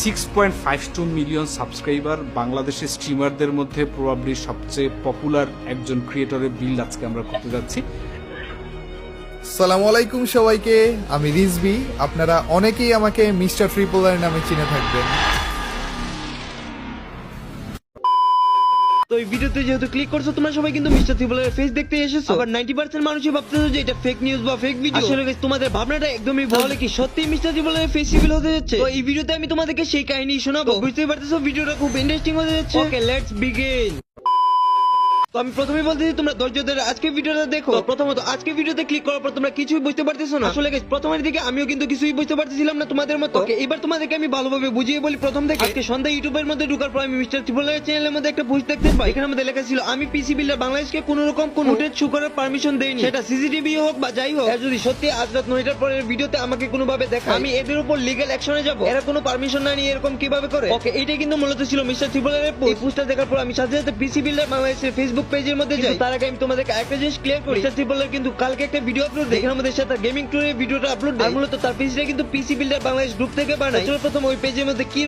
6.52 million subscriber, বাংলাদেশের স্ট্রিমারদের মধ্যে probably সবচেয়ে পপুলার একজন ক্রিয়েটরের বিল্ড আজকে আমরা করতে যাচ্ছি। আসসালামু আলাইকুম সবাইকে, আমি রিজবি। আপনারা অনেকেই আমাকে মিস্টার ট্রিপলার নামে চিনে থাকবেন। তো এই ভিডিওতে যেহেতু ক্লিক করছো, তোমরা সবাই কিন্তু মিস্টার ট্রিপলারের ফেস দেখতে এসেছো। আবার 90% মানুষই ভাবতেছো যে এটা ফেক নিউজ বা ফেক ভিডিও। আসলে guys, তোমাদের ভাবনাটা একদমই ভুল। তাহলে কি সত্যি মিস্টার ট্রিপলারের ফেস রিভিল হতে যাচ্ছে? তো এই ভিডিওতে আমি তোমাদেরকে সেই কাহিনী শোনাবো। বুঝতেই পারতেছো ভিডিওটা খুব ইন্টারেস্টিং হতে যাচ্ছে। ওকে, লেটস বিগিন। তো আমি প্রথমেই বলতেছি তোমরা ধৈর্য ধরে আজকে ভিডিওটা দেখো। তো প্রথমত আজকে ভিডিওতে ক্লিক করার পর তোমরা কিছুই বুঝতে পারতেছো না। আসলে guys, প্রথমের দিকে আমিও কিন্তু কিছুই বুঝতে পারতেছিলাম না তোমাদের মতো। ওকে, এবার তোমাদেরকে আমি ভালোভাবে বুঝিয়ে বলি। প্রথম থেকে আজকে সন্ধ্যা ইউটিউবের মধ্যে ঢোকার পর আমি মিস্টার ট্রিপলারের চ্যানেলের মধ্যে একটা পোস্ট দেখতে পাই। এখানে মধ্যে লেখা ছিল, আমি পিসি বিল্ডার বাংলাদেশকে কোনো রকম কোনো ফুটেজ শো করার পারমিশন দেইনি, সেটা সিসিটিভি হোক বা যাই হোক। আর যদি সত্যি আজ রাত 9টার পরের ভিডিওতে আমাকে কোনোভাবে দেখায়, আমি এদের উপর লিগ্যাল অ্যাকশনে যাব। এরা কোনো পারমিশন না নিয়ে এরকম কিভাবে করে? ওকে, এইটাই কিন্তু মূলত ছিল মিস্টার ট্রিপলারের পোস্ট। এই পোস্টটা দেখার পর আমি সাথে সাথে পিসি বিল্ডার বাংলাদেশের ফেসবুক পেজের মধ্যে যাই। তার আগে আমি তোমাদেরকে একটা জিনিস ক্লিয়ার করি, মিস্টার ট্রিপলার কিন্তু কালকে একটা ভিডিও আপলোড দেয়। এখানে আমাদের সাথে গেমিং ট্যুরের ভিডিওটা আপলোড দেয়। আর মূলত তার পেজটা কিন্তু পিসি বিল্ডার বাংলাদেশ গ্রুপ থেকে বানায়। চলো প্রথম ওই পেজের মধ্যে কি